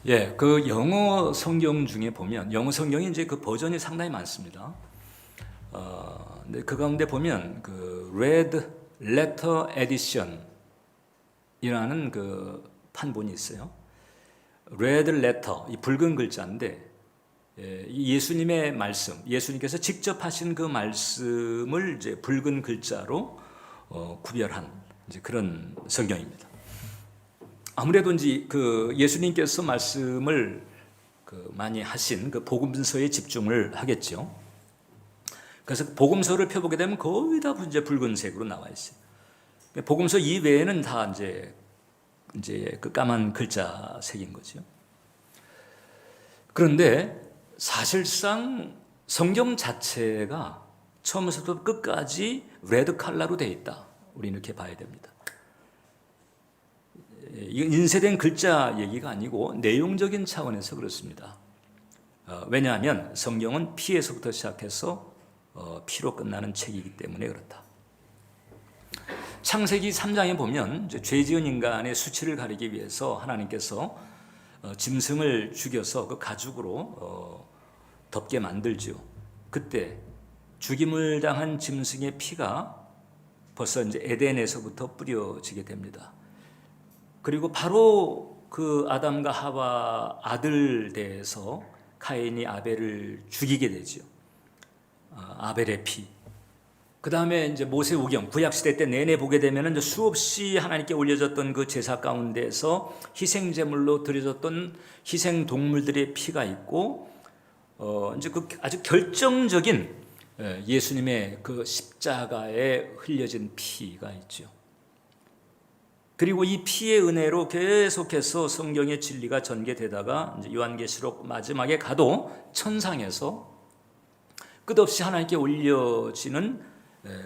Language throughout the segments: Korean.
예, 그 영어 성경 중에 보면 영어 성경이 이제 그 버전이 상당히 많습니다. 근데 그 가운데 보면 그 Red Letter Edition이라는 그 판본이 있어요. Red Letter, 이 붉은 글자인데 예수님의 말씀, 예수님께서 직접 하신 그 말씀을 이제 붉은 글자로 구별한 이제 그런 성경입니다. 아무래도 이제 그 예수님께서 말씀을 그 많이 하신 그 복음서에 집중을 하겠죠. 그래서 복음서를 펴보게 되면 거의 다 이제 붉은색으로 나와 있어요. 복음서 이외에는 다 이제 그 까만 글자색인 거죠. 그런데 사실상 성경 자체가 처음부터 끝까지 레드 컬러로 되어 있다. 우리는 이렇게 봐야 됩니다. 이건 인쇄된 글자 얘기가 아니고 내용적인 차원에서 그렇습니다. 왜냐하면 성경은 피에서부터 시작해서 피로 끝나는 책이기 때문에 그렇다. 창세기 3장에 보면 죄 지은 인간의 수치를 가리기 위해서 하나님께서 짐승을 죽여서 그 가죽으로 덮게 만들죠. 그때 죽임을 당한 짐승의 피가 벌써 이제 에덴에서부터 뿌려지게 됩니다. 그리고 바로 그 아담과 하와 아들 대해서 카인이 아벨을 죽이게 되죠. 아벨의 피. 그 다음에 이제 모세오경 구약 시대 때 내내 보게 되면은 이제 수없이 하나님께 올려졌던 그 제사 가운데서 희생 제물로 드려졌던 희생 동물들의 피가 있고, 이제 그 아주 결정적인 예수님의 그 십자가에 흘려진 피가 있죠. 그리고 이 피의 은혜로 계속해서 성경의 진리가 전개되다가 이제 요한계시록 마지막에 가도 천상에서 끝없이 하나님께 올려지는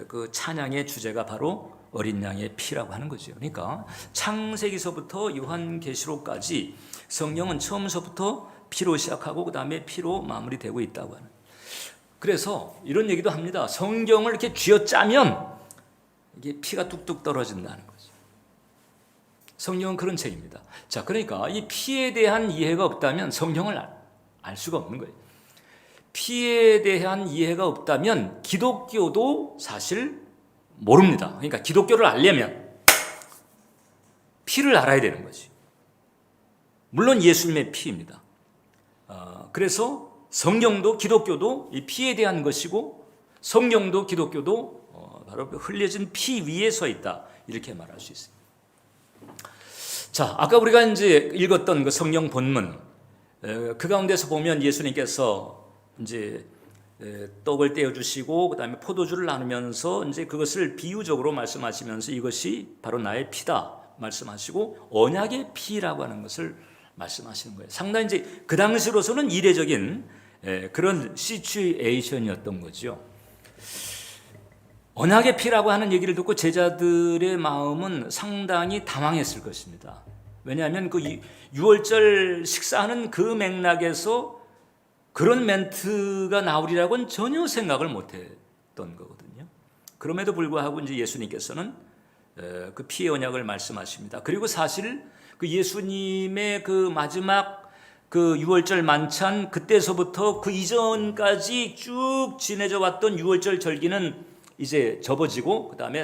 그 찬양의 주제가 바로 어린 양의 피라고 하는 거죠. 그러니까 창세기서부터 요한계시록까지 성경은 처음서부터 피로 시작하고 그 다음에 피로 마무리되고 있다고 하는. 그래서 이런 얘기도 합니다. 성경을 이렇게 쥐어짜면 이게 피가 뚝뚝 떨어진다는 거죠. 성경은 그런 책입니다. 자, 그러니까 이 피에 대한 이해가 없다면 성경을 알 수가 없는 거예요. 피에 대한 이해가 없다면 기독교도 사실 모릅니다. 그러니까 기독교를 알려면 피를 알아야 되는 거지. 물론 예수님의 피입니다. 그래서 성경도 기독교도 이 피에 대한 것이고 성경도 기독교도 바로 흘려진 피 위에 서 있다. 이렇게 말할 수 있습니다. 자, 아까 우리가 이제 읽었던 그 성경 본문, 그 가운데서 보면 예수님께서 이제 떡을 떼어 주시고 그다음에 포도주를 나누면서 이제 그것을 비유적으로 말씀하시면서 이것이 바로 나의 피다 말씀하시고 언약의 피라고 하는 것을 말씀하시는 거예요. 상당히 이제 그 당시로서는 이례적인 그런 시츄에이션이었던 거죠. 언약의 피라고 하는 얘기를 듣고 제자들의 마음은 상당히 당황했을 것입니다. 왜냐하면 그 유월절 식사하는 그 맥락에서 그런 멘트가 나오리라고는 전혀 생각을 못했던 거거든요. 그럼에도 불구하고 이제 예수님께서는 그 피의 언약을 말씀하십니다. 그리고 사실 그 예수님의 그 마지막 그 유월절 만찬 그때서부터 그 이전까지 쭉 지내져 왔던 유월절 절기는 이제 접어지고 그 다음에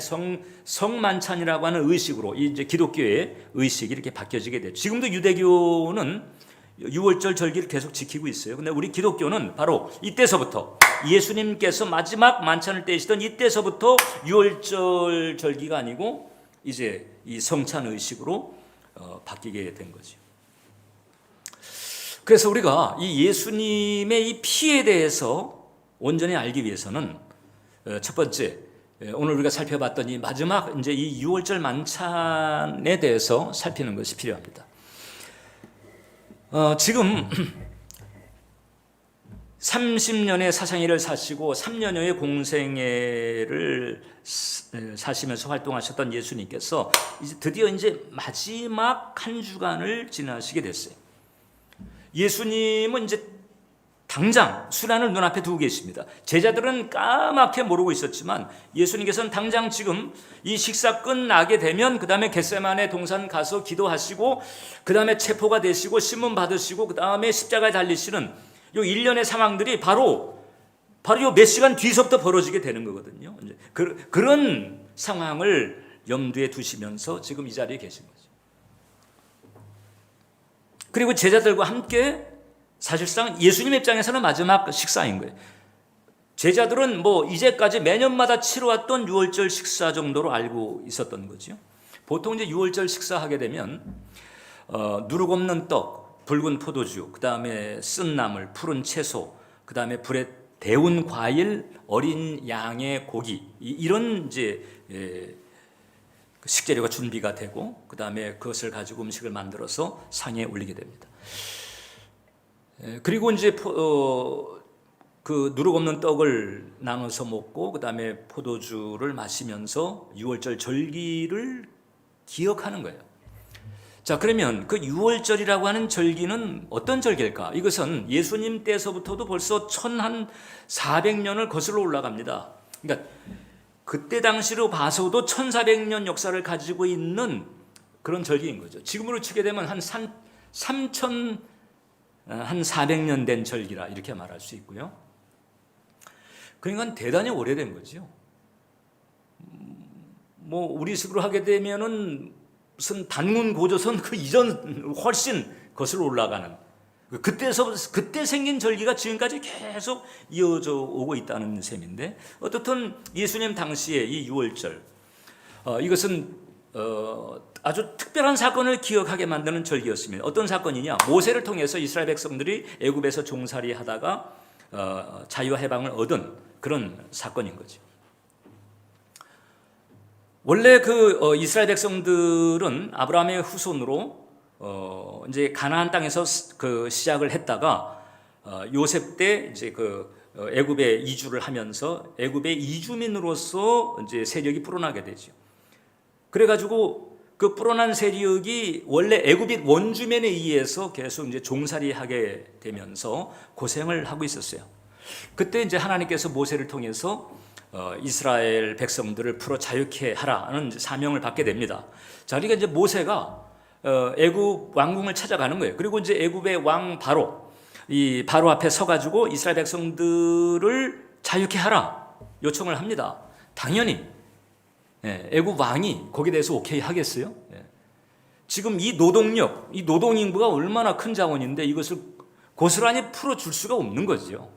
성만찬이라고 하는 의식으로 이제 기독교의 의식이 이렇게 바뀌어지게 됐죠. 지금도 유대교는 유월절 절기를 계속 지키고 있어요. 근데 우리 기독교는 바로 이때서부터 예수님께서 마지막 만찬을 떼시던 이때서부터 유월절 절기가 아니고 이제 이 성찬 의식으로 바뀌게 된 거죠. 그래서 우리가 이 예수님의 이 피에 대해서 온전히 알기 위해서는 첫 번째, 오늘 우리가 살펴봤던 이 마지막 이제 이 유월절 만찬에 대해서 살피는 것이 필요합니다. 지금 30년의 사상일을 사시고 3년여의 공생애를 사시면서 활동하셨던 예수님께서 이제 드디어 이제 마지막 한 주간을 지나시게 됐어요. 예수님은 이제 당장 순환을 눈앞에 두고 계십니다. 제자들은 까맣게 모르고 있었지만 예수님께서는 당장 지금 이 식사 끝나게 되면 그 다음에 겟세마네 동산 가서 기도하시고 그 다음에 체포가 되시고 신문 받으시고 그 다음에 십자가에 달리시는 이 일련의 상황들이 바로 요 몇 시간 뒤서부터 벌어지게 되는 거거든요. 그런 상황을 염두에 두시면서 지금 이 자리에 계신 거죠. 그리고 제자들과 함께 사실상 예수님 입장에서는 마지막 식사인 거예요. 제자들은 뭐 이제까지 매년마다 치러왔던 유월절 식사 정도로 알고 있었던 거죠. 보통 이제 유월절 식사하게 되면 누룩 없는 떡, 붉은 포도주, 그 다음에 쓴 나물, 푸른 채소, 그 다음에 불에 데운 과일, 어린 양의 고기, 이런 이제 식재료가 준비가 되고 그 다음에 그것을 가지고 음식을 만들어서 상에 올리게 됩니다. 그리고 이제 그 누룩 없는 떡을 나눠서 먹고 그 다음에 포도주를 마시면서 유월절 절기를 기억하는 거예요. 자, 그러면 그 유월절이라고 하는 절기는 어떤 절기일까? 이것은 예수님 때서부터도 벌써 1400년을 거슬러 올라갑니다. 그러니까 그때 당시로 봐서도 1400년 역사를 가지고 있는 그런 절기인 거죠. 지금으로 치게 되면 한 400년 된 절기라 이렇게 말할 수 있고요. 그러니까 대단히 오래된 거죠. 뭐 우리식으로 하게 되면은 무슨 단군 고조선 그 이전 훨씬 거슬러 올라가는 그때 생긴 절기가 지금까지 계속 이어져 오고 있다는 셈인데 어떻든 예수님 당시에 이 유월절 이것은 아주 특별한 사건을 기억하게 만드는 절기였습니다. 어떤 사건이냐? 모세를 통해서 이스라엘 백성들이 애굽에서 종살이 하다가 자유와 해방을 얻은 그런 사건인 거죠. 원래 그 이스라엘 백성들은 아브라함의 후손으로 이제 가나안 땅에서 그 시작을 했다가 요셉 때 이제 그 애굽에 이주를 하면서 애굽의 이주민으로서 이제 세력이 불어나게 되죠. 그래가지고 그 불어난 세력이 원래 애굽의 원주민에 의해서 계속 이제 종살이하게 되면서 고생을 하고 있었어요. 그때 이제 하나님께서 모세를 통해서 이스라엘 백성들을 풀어 자유케 하라는 사명을 받게 됩니다. 자, 그러니까 이제 모세가 애굽 왕궁을 찾아가는 거예요. 그리고 이제 애굽의 왕 바로 이 바로 앞에 서가지고 이스라엘 백성들을 자유케 하라 요청을 합니다. 당연히 애굽 왕이 거기에 대해서 오케이 하겠어요? 지금 이 노동력, 이 노동인구가 얼마나 큰 자원인데 이것을 고스란히 풀어줄 수가 없는 거죠.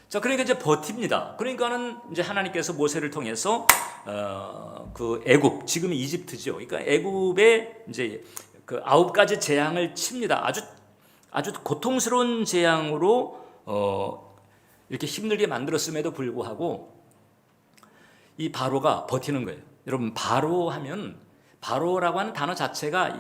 자, 그러니까 이제 버팁니다. 그러니까는 이제 하나님께서 모세를 통해서 그 애굽, 지금 이집트죠. 그러니까 애굽에 이제 그 9가지 재앙을 칩니다. 아주 고통스러운 재앙으로 이렇게 힘들게 만들었음에도 불구하고 이 바로가 버티는 거예요. 여러분, 바로라고 하는 단어 자체가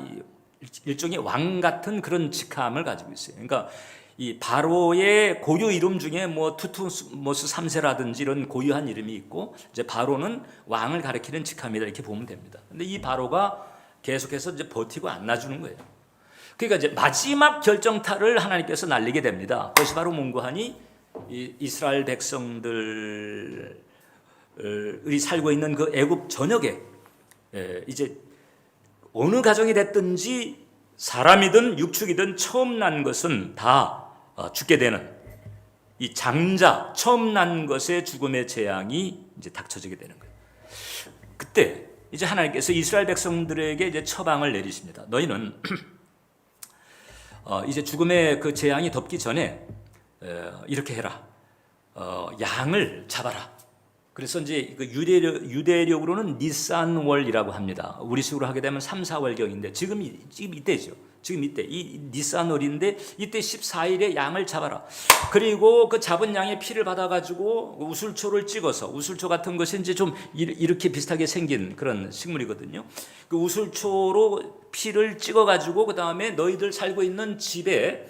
일종의 왕 같은 그런 직함을 가지고 있어요. 그러니까 이 바로의 고유 이름 중에 뭐 투투모스 3세라든지 이런 고유한 이름이 있고 이제 바로는 왕을 가리키는 직함이다 이렇게 보면 됩니다. 근데 이 바로가 계속해서 이제 버티고 안 놔주는 거예요. 그러니까 이제 마지막 결정타를 하나님께서 날리게 됩니다. 그것이 바로 뭔고하니 이스라엘 백성들이 살고 있는 그 애굽 전역에 이제 어느 가정이 됐든지 사람이든 육축이든 처음 난 것은 다 죽게 되는 이 장자, 처음 난 것의 죽음의 재앙이 이제 닥쳐지게 되는 거예요. 그때 이제 하나님께서 이스라엘 백성들에게 이제 처방을 내리십니다. 너희는 이제 죽음의 그 재앙이 덮기 전에 이렇게 해라. 양을 잡아라. 그래서 이제 그 유대력으로는 니산월이라고 합니다. 우리식으로 하게 되면 3, 4월경인데 지금 이때죠. 지금 이때 이 니산월인데 이때 14일에 양을 잡아라. 그리고 그 잡은 양의 피를 받아가지고 우슬초를 찍어서 우슬초 같은 것이 이제 좀 이렇게 비슷하게 생긴 그런 식물이거든요. 그 우슬초로 피를 찍어가지고 그 다음에 너희들 살고 있는 집에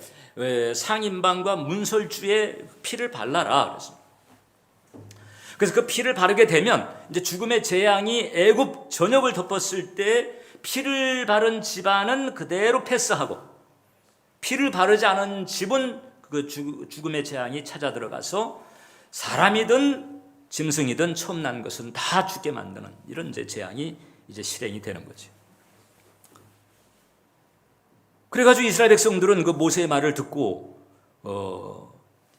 상인방과 문설주에 피를 발라라. 그래서 그 피를 바르게 되면 이제 죽음의 재앙이 애굽 전역을 덮었을 때 피를 바른 집안은 그대로 패스하고 피를 바르지 않은 집은 그 죽음의 재앙이 찾아 들어가서 사람이든 짐승이든 처음 난 것은 다 죽게 만드는 이런 이제 재앙이 이제 실행이 되는 거죠. 그래가지고 이스라엘 백성들은 그 모세의 말을 듣고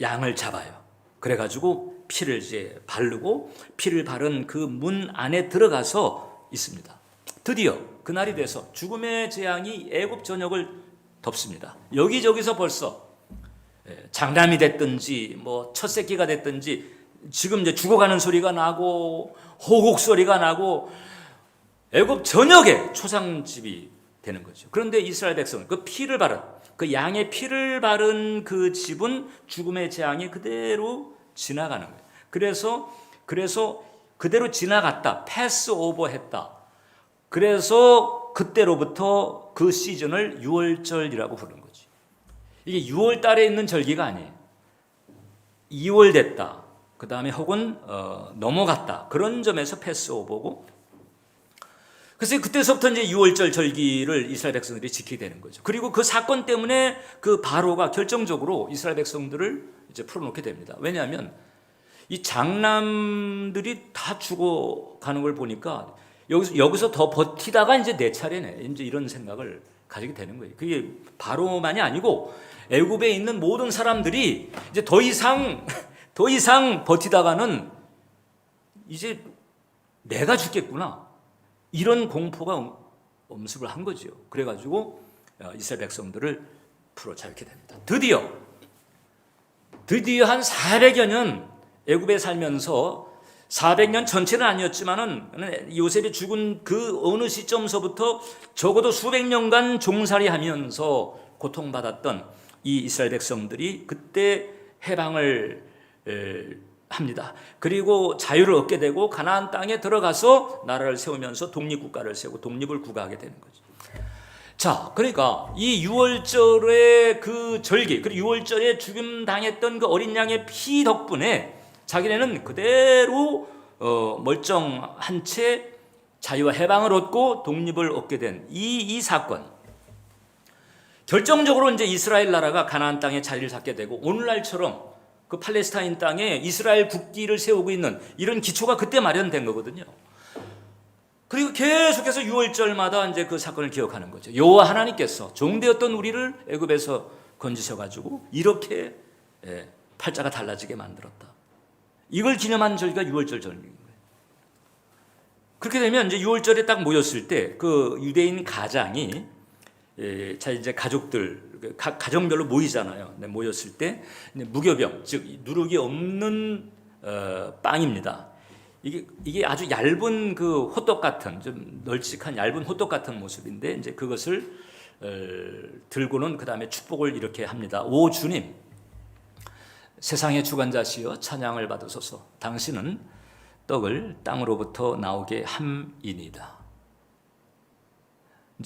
양을 잡아요. 그래가지고 피를 이제 바르고 피를 바른 그 문 안에 들어가서 있습니다. 드디어 그날이 돼서 죽음의 재앙이 애굽 전역을 덮습니다. 여기저기서 벌써 장남이 됐든지 뭐 첫 새끼가 됐든지 지금 이제 죽어가는 소리가 나고 호국 소리가 나고 애굽 전역에 초상집이 되는 거죠. 그런데 이스라엘 백성은 그 피를 바른 그 양의 피를 바른 그 집은 죽음의 재앙이 그대로 지나가는 거예요. 그래서 그대로 지나갔다. 패스 오버했다. 그래서 그때로부터 그 시즌을 유월절이라고 부르는 거지. 이게 6월 달에 있는 절기가 아니에요. 2월 됐다. 그 다음에 혹은 넘어갔다. 그런 점에서 패스 오버고. 그래서 그때서부터 이제 6월절 절기를 이스라엘 백성들이 지키게 되는 거죠. 그리고 그 사건 때문에 그 바로가 결정적으로 이스라엘 백성들을 이제 풀어놓게 됩니다. 왜냐하면 이 장남들이 다 죽어가는 걸 보니까 여기서 더 버티다가 이제 내 차례네. 이제 이런 생각을 가지게 되는 거예요. 그게 바로만이 아니고 애굽에 있는 모든 사람들이 이제 더 이상 버티다가는 이제 내가 죽겠구나. 이런 공포가 엄습을 한 거죠. 그래가지고 이스라엘 백성들을 풀어잡게 됩니다. 드디어 한 400여 년 애굽에 살면서 400년 전체는 아니었지만은 요셉이 죽은 그 어느 시점서부터 적어도 수백 년간 종살이하면서 고통받았던 이 이스라엘 백성들이 그때 해방을 합니다. 그리고 자유를 얻게 되고 가나안 땅에 들어가서 나라를 세우면서 독립국가를 세우고 독립을 구가하게 되는 거죠. 자, 그러니까 이 6월절의 그 절기, 그리고 6월절에 죽임 당했던 그 어린 양의 피 덕분에 자기네는 그대로 멀쩡한 채 자유와 해방을 얻고 독립을 얻게 된 이 사건. 결정적으로 이제 이스라엘 나라가 가나안 땅에 자리를 잡게 되고 오늘날처럼 그 팔레스타인 땅에 이스라엘 국기를 세우고 있는 이런 기초가 그때 마련된 거거든요. 그리고 계속해서 6월절마다 이제 그 사건을 기억하는 거죠. 여호와 하나님께서 종되었던 우리를 애굽에서 건지셔가지고 이렇게 팔자가 달라지게 만들었다. 이걸 기념한 절기가 6월절 절기인 거예요. 그렇게 되면 이제 6월절에 딱 모였을 때 그 유대인 가장이 이제 가족들 가정별로 모이잖아요. 모였을 때 무교병, 즉 누룩이 없는 빵입니다. 이게 아주 얇은 그 호떡 같은 좀 널찍한 얇은 호떡 같은 모습인데 이제 그것을 들고는 그 다음에 축복을 이렇게 합니다. 오 주님, 세상의 주관자시여 찬양을 받으소서. 당신은 떡을 땅으로부터 나오게 함이니이다.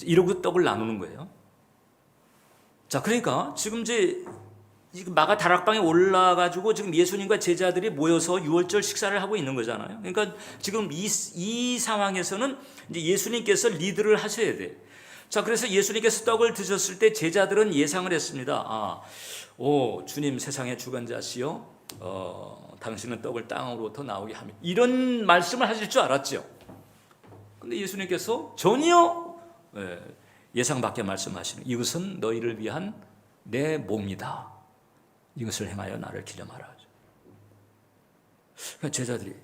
이러고 떡을 나누는 거예요. 자, 그러니까 지금 이제 마가 다락방에 올라가지고 지금 예수님과 제자들이 모여서 6월절 식사를 하고 있는 거잖아요. 그러니까 지금 이 상황에서는 이제 예수님께서 리드를 하셔야 돼. 자, 그래서 예수님께서 떡을 드셨을 때 제자들은 예상을 했습니다. 오 주님 세상의 주관자시여, 당신은 떡을 땅으로부터 나오게 하며, 이런 말씀을 하실 줄 알았죠. 근데 예수님께서 전혀 예상 밖의 말씀하시는, 이것은 너희를 위한 내 몸이다. 이것을 행하여 나를 기념하라. 그러니까 제자들이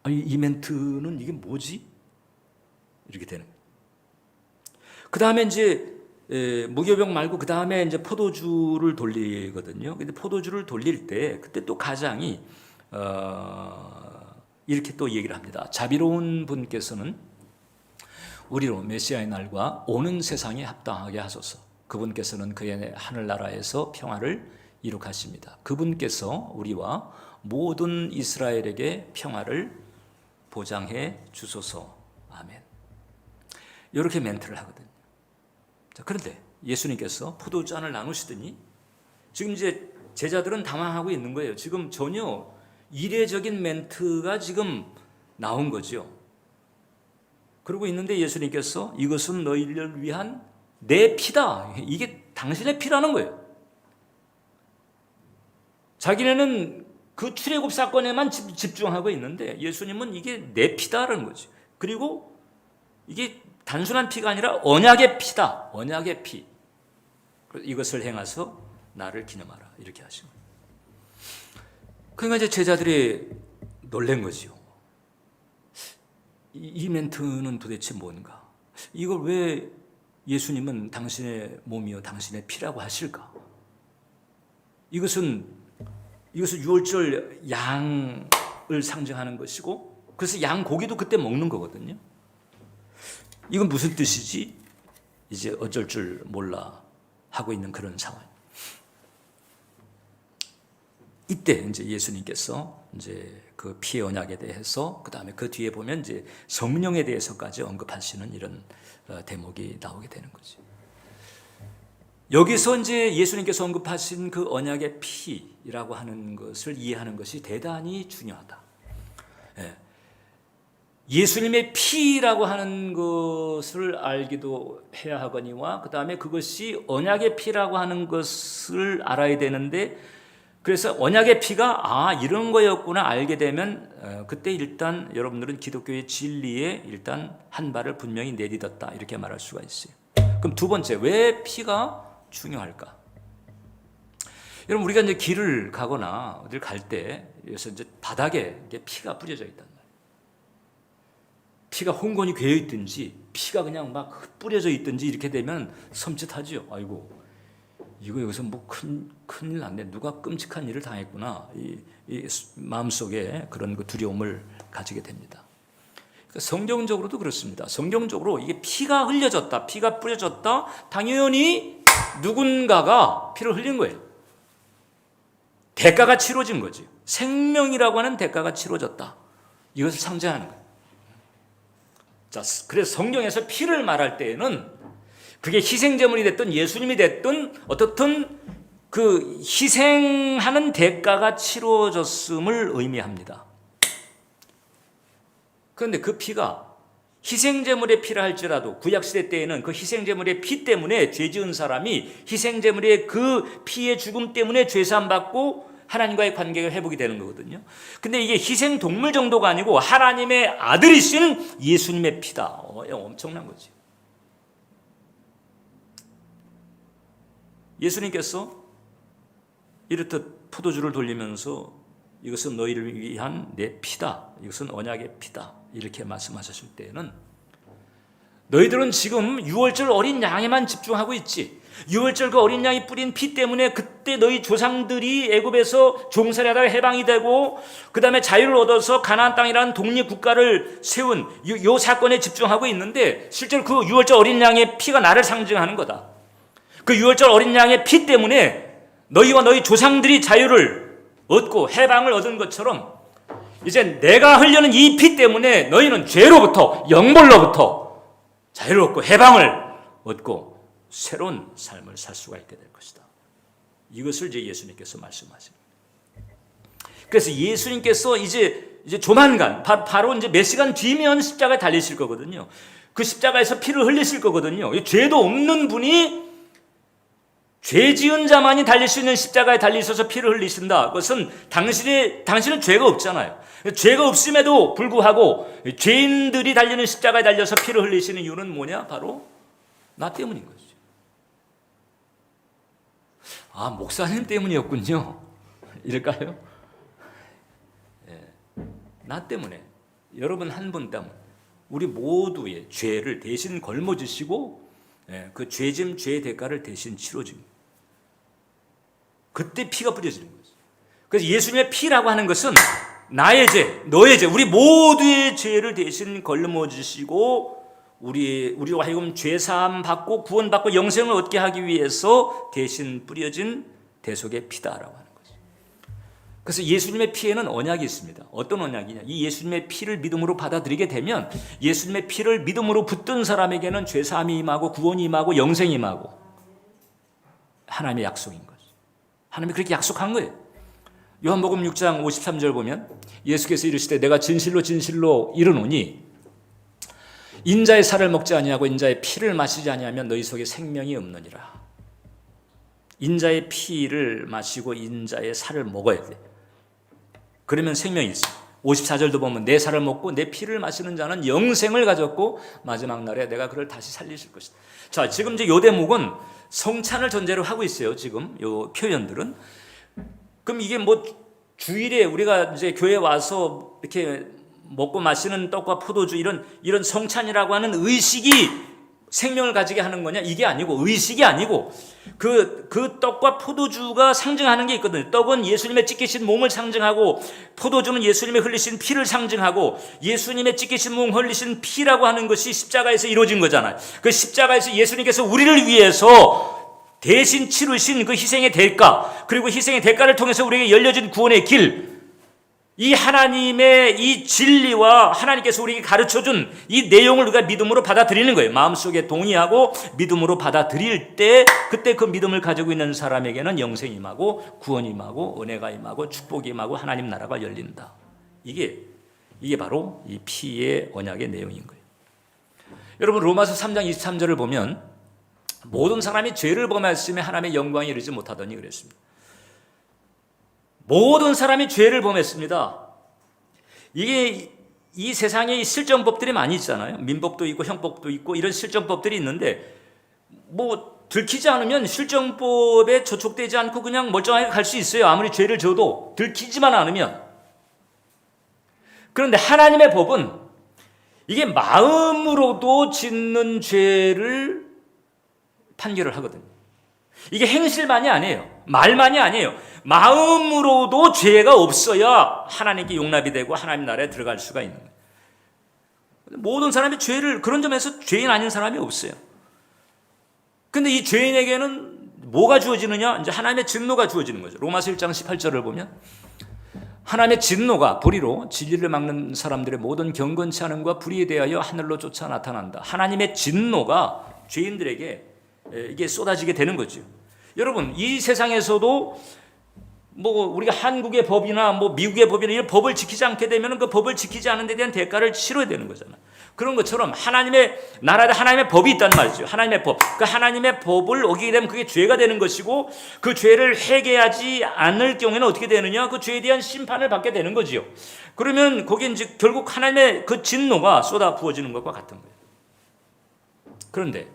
아니 이 멘트는 이게 뭐지? 이렇게 되는 거예요. 그 다음에 이제 무교병 말고 그 다음에 이제 포도주를 돌리거든요. 근데 포도주를 돌릴 때 그때 또 가장이 이렇게 또 얘기를 합니다. 자비로운 분께서는 우리로 메시아의 날과 오는 세상에 합당하게 하소서. 그분께서는 그의 하늘나라에서 평화를 이룩하십니다. 그분께서 우리와 모든 이스라엘에게 평화를 보장해 주소서. 아멘. 이렇게 멘트를 하거든요. 자, 그런데 예수님께서 포도잔을 나누시더니 지금 이제 제자들은 당황하고 있는 거예요. 지금 전혀 이례적인 멘트가 지금 나온 거죠. 그러고 있는데 예수님께서 이것은 너희를 위한 내 피다. 이게 당신의 피라는 거예요. 자기네는 그 출애굽 사건에만 집중하고 있는데 예수님은 이게 내 피다라는 거지. 그리고 이게 단순한 피가 아니라 언약의 피다. 언약의 피. 이것을 행하서 나를 기념하라. 이렇게 하시고. 그러니까 이제 제자들이 놀란 거지요. 이 멘트는 도대체 뭔가? 이걸 왜 예수님은 당신의 몸이요 당신의 피라고 하실까? 이것은 유월절 양을 상징하는 것이고, 그래서 양 고기도 그때 먹는 거거든요. 이건 무슨 뜻이지? 이제 어쩔 줄 몰라 하고 있는 그런 상황. 이때 이제 예수님께서 이제 그 피의 언약에 대해서, 그 다음에 그 뒤에 보면 이제 성령에 대해서까지 언급하시는 이런 대목이 나오게 되는 거지. 여기서 이제 예수님께서 언급하신 그 언약의 피라고 하는 것을 이해하는 것이 대단히 중요하다. 예수님의 피라고 하는 것을 알기도 해야 하거니와, 그 다음에 그것이 언약의 피라고 하는 것을 알아야 되는데, 그래서 언약의 피가 이런 거였구나 알게 되면 그때 일단 여러분들은 기독교의 진리에 일단 한 발을 분명히 내딛었다 이렇게 말할 수가 있어요. 그럼 두 번째, 왜 피가 중요할까? 여러분, 우리가 이제 길을 가거나 어딜 갈 때 여기서 이제 바닥에 피가 뿌려져 있단 말이에요. 피가 홍건이 괴어 있든지 피가 그냥 막 뿌려져 있든지 이렇게 되면 섬찟하지요. 아이고, 이거 여기서 뭐 큰일 났네. 누가 끔찍한 일을 당했구나. 이 마음속에 그런 그 두려움을 가지게 됩니다. 그러니까 성경적으로도 그렇습니다. 성경적으로 이게 피가 흘려졌다, 피가 뿌려졌다, 당연히 누군가가 피를 흘린 거예요. 대가가 치러진 거지. 생명이라고 하는 대가가 치러졌다. 이것을 상징하는 거예요. 자, 그래서 성경에서 피를 말할 때에는 그게 희생제물이 됐든 예수님이 됐든 어떻든 그 희생하는 대가가 치러졌음을 의미합니다. 그런데 그 피가 희생제물의 피라 할지라도 구약시대 때에는 그 희생제물의 피 때문에 죄 지은 사람이 희생제물의 그 피의 죽음 때문에 죄사함받고 하나님과의 관계가 회복이 되는 거거든요. 근데 이게 희생동물 정도가 아니고 하나님의 아들이신 예수님의 피다. 엄청난 거지. 예수님께서 이렇듯 포도주를 돌리면서 이것은 너희를 위한 내 피다. 이것은 언약의 피다. 이렇게 말씀하셨을 때에는 너희들은 지금 유월절 어린 양에만 집중하고 있지. 유월절 그 어린 양이 뿌린 피 때문에 그때 너희 조상들이 애굽에서 종살이하다가 해방이 되고 그 다음에 자유를 얻어서 가나안 땅이라는 독립국가를 세운 요 사건에 집중하고 있는데, 실제로 그 유월절 어린 양의 피가 나를 상징하는 거다. 그 유월절 어린 양의 피 때문에 너희와 너희 조상들이 자유를 얻고 해방을 얻은 것처럼 이제 내가 흘려는 이 피 때문에 너희는 죄로부터, 영벌로부터 자유를 얻고 해방을 얻고 새로운 삶을 살 수가 있게 될 것이다. 이것을 이제 예수님께서 말씀하십니다. 그래서 예수님께서 이제 조만간 바로 이제 몇 시간 뒤면 십자가에 달리실 거거든요. 그 십자가에서 피를 흘리실 거거든요. 죄도 없는 분이 죄 지은 자만이 달릴 수 있는 십자가에 달리셔서 피를 흘리신다. 그것은 당신은 죄가 없잖아요. 죄가 없음에도 불구하고 죄인들이 달리는 십자가에 달려서 피를 흘리시는 이유는 뭐냐? 바로 나 때문인 거죠. 목사님 때문이었군요. 이럴까요? 나 때문에, 여러분 한 분 때문에 우리 모두의 죄를 대신 걸머지시고 그 죄짐, 죄의 대가를 대신 치러줍니다. 그때 피가 뿌려지는 거죠. 그래서 예수님의 피라고 하는 것은 나의 죄, 너의 죄, 우리 모두의 죄를 대신 걸머지시고 우리로 하여금 죄사함 받고 구원받고 영생을 얻게 하기 위해서 대신 뿌려진 대속의 피다라고 하는 거죠. 그래서 예수님의 피에는 언약이 있습니다. 어떤 언약이냐? 이 예수님의 피를 믿음으로 받아들이게 되면 예수님의 피를 믿음으로 붙든 사람에게는 죄사함이 임하고 구원이 임하고 영생이 임하고 하나님의 약속인 거죠. 하나님이 그렇게 약속한 거예요. 요한복음 6장 53절 보면 예수께서 이르시되 내가 진실로 진실로 이르노니 인자의 살을 먹지 아니하고 인자의 피를 마시지 아니하면 너희 속에 생명이 없느니라. 인자의 피를 마시고 인자의 살을 먹어야 돼. 그러면 생명이 있어. 54절도 보면 내 살을 먹고 내 피를 마시는 자는 영생을 가졌고 마지막 날에 내가 그를 다시 살리실 것이다. 자, 지금 이제 요 대목은 성찬을 전제로 하고 있어요. 지금 요 표현들은. 그럼 이게 뭐 주일에 우리가 이제 교회 와서 이렇게 먹고 마시는 떡과 포도주 이런 성찬이라고 하는 의식이 생명을 가지게 하는 거냐? 이게 아니고, 의식이 아니고 그 떡과 포도주가 상징하는 게 있거든요. 떡은 예수님의 찢기신 몸을 상징하고 포도주는 예수님의 흘리신 피를 상징하고, 예수님의 찢기신 몸 흘리신 피라고 하는 것이 십자가에서 이루어진 거잖아요. 그 십자가에서 예수님께서 우리를 위해서 대신 치르신 그 희생의 대가, 그리고 희생의 대가를 통해서 우리에게 열려진 구원의 길, 이 하나님의 이 진리와 하나님께서 우리에게 가르쳐준 이 내용을 우리가 믿음으로 받아들이는 거예요. 마음속에 동의하고 믿음으로 받아들일 때, 그때 그 믿음을 가지고 있는 사람에게는 영생이 임하고 구원이 임하고 은혜가 임하고 축복이 임하고 하나님 나라가 열린다. 이게 바로 이 피의 언약의 내용인 거예요. 여러분, 로마서 3장 23절을 보면 모든 사람이 죄를 범했으며 하나님의 영광에 이르지 못하더니 그랬습니다. 모든 사람이 죄를 범했습니다. 이게 이 세상에 이 실정법들이 많이 있잖아요. 민법도 있고 형법도 있고 이런 실정법들이 있는데, 뭐 들키지 않으면 실정법에 저촉되지 않고 그냥 멀쩡하게 갈 수 있어요. 아무리 죄를 져도 들키지만 않으면. 그런데 하나님의 법은 이게 마음으로도 짓는 죄를 판결을 하거든요. 이게 행실만이 아니에요. 말만이 아니에요. 마음으로도 죄가 없어야 하나님께 용납이 되고 하나님 나라에 들어갈 수가 있는 거예요. 모든 사람이 죄를, 그런 점에서 죄인 아닌 사람이 없어요. 근데 이 죄인에게는 뭐가 주어지느냐? 이제 하나님의 진노가 주어지는 거죠. 로마서 1장 18절을 보면 하나님의 진노가 불의로 진리를 막는 사람들의 모든 경건치 않음과 불의에 대하여 하늘로 쫓아 나타난다. 하나님의 진노가 죄인들에게 이게 쏟아지게 되는 거죠. 여러분, 이 세상에서도 뭐 우리가 한국의 법이나 뭐 미국의 법이나 이런 법을 지키지 않게 되면 그 법을 지키지 않는 데 대한 대가를 치러야 되는 거잖아요. 그런 것처럼 하나님의 나라에 하나님의 법이 있단 말이죠. 하나님의 법. 그 하나님의 법을 어기게 되면 그게 죄가 되는 것이고, 그 죄를 회개하지 않을 경우에는 어떻게 되느냐? 그 죄에 대한 심판을 받게 되는 거지요. 그러면 거기에 이제 결국 하나님의 그 진노가 쏟아 부어지는 것과 같은 거예요. 그런데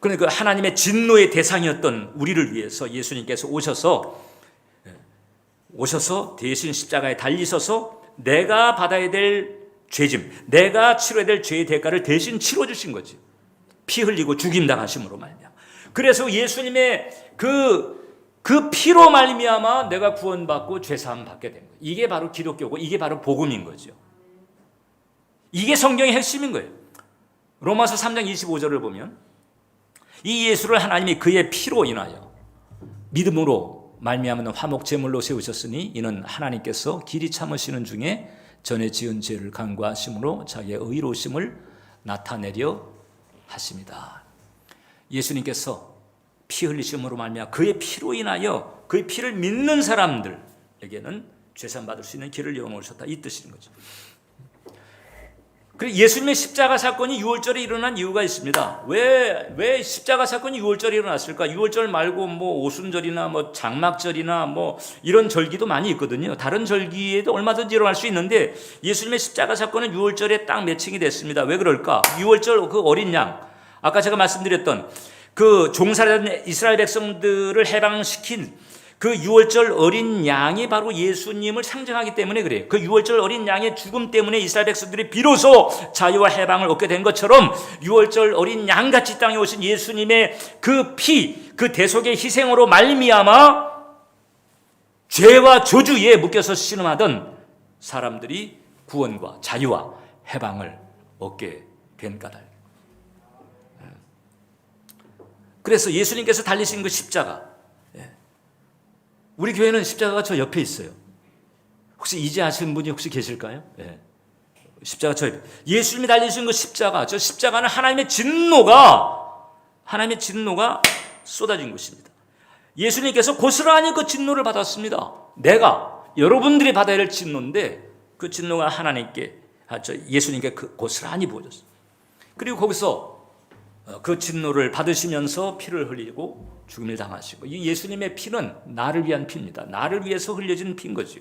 그 하나님의 진노의 대상이었던 우리를 위해서 예수님께서 오셔서 대신 십자가에 달리셔서 내가 받아야 될 죄짐, 내가 치러야 될 죄의 대가를 대신 치러주신 거지. 피 흘리고 죽임당하심으로 말미암아. 그래서 예수님의 그 피로 말미암아 내가 구원받고 죄사함 받게 된 거예요. 이게 바로 기독교고 이게 바로 복음인 거죠. 이게 성경의 핵심인 거예요. 로마서 3장 25절을 보면 이 예수를 하나님이 그의 피로 인하여 믿음으로 말미암는 화목 제물로 세우셨으니 이는 하나님께서 길이 참으시는 중에 전에 지은 죄를 간과하심으로 자기의 의로우심을 나타내려 하십니다. 예수님께서 피 흘리심으로 말미암아 그의 피로 인하여 그의 피를 믿는 사람들에게는 죄산 받을 수 있는 길을 열어놓으셨다, 이 뜻인 거죠. 그리고 예수님의 십자가 사건이 6월절에 일어난 이유가 있습니다. 왜 십자가 사건이 6월절에 일어났을까? 6월절 말고 뭐 오순절이나 뭐 장막절이나 뭐 이런 절기도 많이 있거든요. 다른 절기에도 얼마든지 일어날 수 있는데 예수님의 십자가 사건은 6월절에 딱 매칭이 됐습니다. 왜 그럴까? 6월절 그 어린 양, 아까 제가 말씀드렸던 그 종살이된 이스라엘 백성들을 해방시킨 그 6월절 어린 양이 바로 예수님을 상징하기 때문에 그래요. 그 6월절 어린 양의 죽음 때문에 이스라엘 백성들이 비로소 자유와 해방을 얻게 된 것처럼 6월절 어린 양같이 땅에 오신 예수님의 그 피, 그 대속의 희생으로 말미암아 죄와 저주에 묶여서 신음하던 사람들이 구원과 자유와 해방을 얻게 된 까닭. 그래서 예수님께서 달리신 그 십자가, 우리 교회는 십자가가 저 옆에 있어요. 혹시 이제 아시는 분이 혹시 계실까요? 십자가 저 옆에. 예수님이 달리신 그 십자가, 저 십자가는 하나님의 진노가 쏟아진 것입니다. 예수님께서 고스란히 그 진노를 받았습니다. 여러분들이 받아야 할 진노인데 그 진노가 예수님께 고스란히 부어졌어요. 그리고 거기서 그 진노를 받으시면서 피를 흘리고 죽음을 당하시고, 이 예수님의 피는 나를 위한 피입니다. 나를 위해서 흘려진 피인 거죠.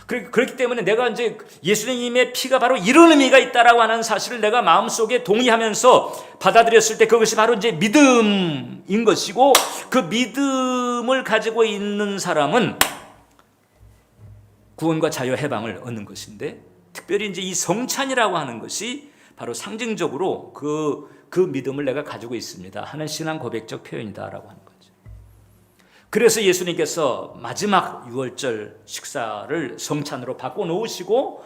그렇기 때문에 내가 이제 예수님의 피가 바로 이런 의미가 있다라고 하는 사실을 내가 마음속에 동의하면서 받아들였을 때 그것이 바로 이제 믿음인 것이고, 그 믿음을 가지고 있는 사람은 구원과 자유 해방을 얻는 것인데, 특별히 이제 이 성찬이라고 하는 것이 바로 상징적으로 그 믿음을 내가 가지고 있습니다 하는 신앙 고백적 표현이다라고 하는 거죠. 그래서 예수님께서 마지막 유월절 식사를 성찬으로 바꿔 놓으시고,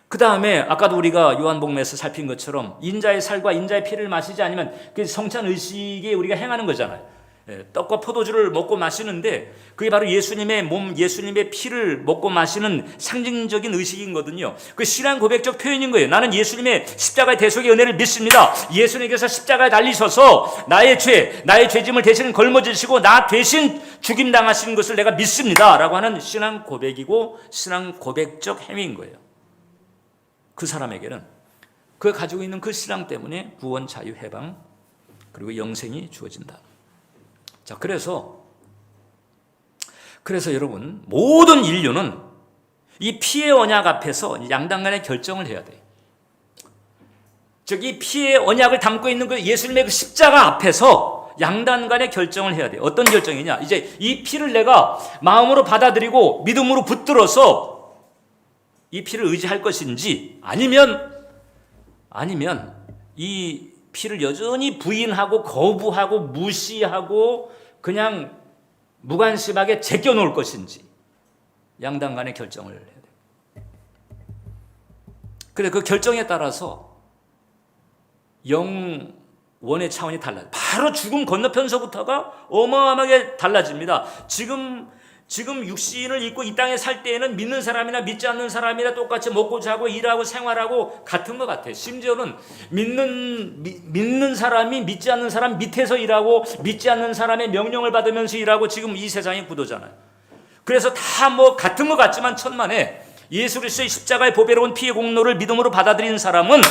그 다음에 아까도 우리가 요한복음에서 살핀 것처럼 인자의 살과 인자의 피를 마시지 않으면 그 성찬 의식에 우리가 행하는 거잖아요. 떡과 포도주를 먹고 마시는데 그게 바로 예수님의 몸, 예수님의 피를 먹고 마시는 상징적인 의식이거든요. 그 신앙 고백적 표현인 거예요. 나는 예수님의 십자가의 대속의 은혜를 믿습니다. 예수님께서 십자가에 달리셔서 나의 죄짐을 대신 걸머지시고 나 대신 죽임당하시는 것을 내가 믿습니다 라고 하는 신앙 고백이고 신앙 고백적 행위인 거예요. 그 사람에게는 그가 가지고 있는 그 신앙 때문에 구원, 자유, 해방 그리고 영생이 주어진다. 자, 그래서 여러분, 모든 인류는 이 피의 언약 앞에서 양당 간의 결정을 해야 돼. 즉, 이 피의 언약을 담고 있는 그 예수님의 그 십자가 앞에서 양당 간의 결정을 해야 돼. 어떤 결정이냐? 이제 이 피를 내가 마음으로 받아들이고 믿음으로 붙들어서 이 피를 의지할 것인지, 아니면 이 피를 여전히 부인하고 거부하고 무시하고 그냥 무관심하게 제껴놓을 것인지, 양당 간의 결정을 해야 돼요. 그래, 그 결정에 따라서 영원의 차원이 달라요. 바로 죽음 건너편서부터가 어마어마하게 달라집니다. 지금 육신을 입고 이 땅에 살 때에는 믿는 사람이나 믿지 않는 사람이나 똑같이 먹고 자고 일하고 생활하고 같은 것 같아요. 심지어는 믿는 사람이 믿지 않는 사람 밑에서 일하고 믿지 않는 사람의 명령을 받으면서 일하고 지금 이 세상의 구도잖아요. 그래서 다 뭐 같은 것 같지만 천만에 예수 그리스도의 십자가의 보배로운 피의 공로를 믿음으로 받아들인 사람은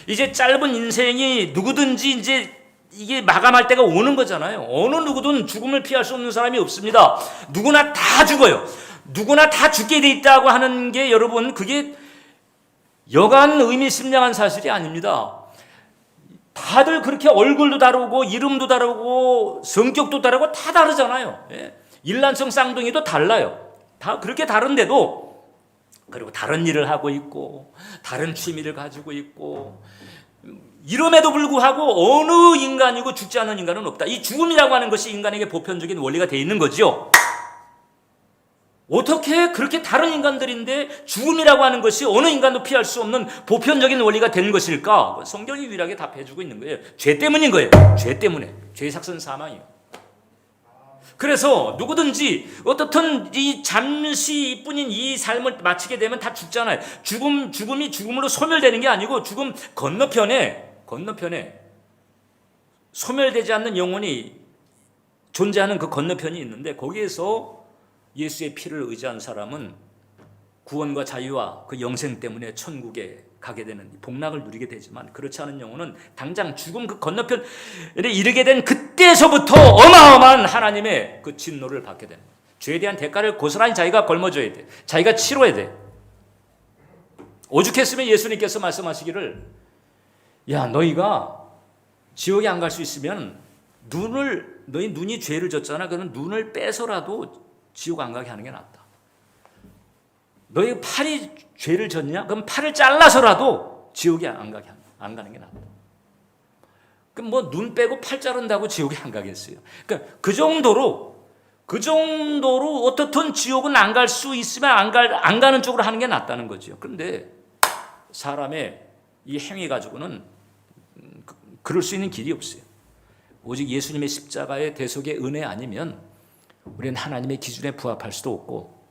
이제 짧은 인생이 누구든지 이제 이게 마감할 때가 오는 거잖아요. 어느 누구든 죽음을 피할 수 없는 사람이 없습니다. 누구나 다 죽어요. 누구나 다 죽게 돼 있다고 하는 게 여러분, 그게 여간 의미심장한 사실이 아닙니다. 다들 그렇게 얼굴도 다르고 이름도 다르고 성격도 다르고 다 다르잖아요. 일란성 쌍둥이도 달라요. 다 그렇게 다른데도, 그리고 다른 일을 하고 있고 다른 취미를 가지고 있고, 이름에도 불구하고 어느 인간이고 죽지 않은 인간은 없다. 이 죽음이라고 하는 것이 인간에게 보편적인 원리가 되어 있는 거죠. 어떻게 그렇게 다른 인간들인데 죽음이라고 하는 것이 어느 인간도 피할 수 없는 보편적인 원리가 되는 것일까? 성경이 유일하게 답해주고 있는 거예요. 죄 때문인 거예요. 죄 때문에. 죄의 삭은 사망이에요. 그래서 누구든지 어떻든 이 잠시 이뿐인 이 삶을 마치게 되면 다 죽잖아요. 죽음이 죽음으로 소멸되는 게 아니고 죽음 건너편에 소멸되지 않는 영혼이 존재하는 그 건너편이 있는데, 거기에서 예수의 피를 의지한 사람은 구원과 자유와 그 영생 때문에 천국에 가게 되는 복락을 누리게 되지만, 그렇지 않은 영혼은 당장 죽음 그 건너편에 이르게 된 그때서부터 어마어마한 하나님의 그 진노를 받게 됩니다. 죄에 대한 대가를 고스란히 자기가 걸머줘야 돼. 자기가 치러야 돼. 오죽했으면 예수님께서 말씀하시기를, 야, 너희가 지옥에 안 갈 수 있으면 너희 눈이 죄를 졌잖아. 그러면 눈을 빼서라도 지옥 안 가게 하는 게 낫다. 너희 팔이 죄를 졌냐? 그럼 팔을 잘라서라도 지옥에 안 가는 게 낫다. 그럼 뭐 눈 빼고 팔 자른다고 지옥에 안 가겠어요? 그러니까 그 정도로 어떻든 지옥은 안 갈 수 있으면 안 가는 쪽으로 하는 게 낫다는 거죠. 그런데 사람의 이 행위 가지고는 그럴 수 있는 길이 없어요. 오직 예수님의 십자가의 대속의 은혜 아니면 우리는 하나님의 기준에 부합할 수도 없고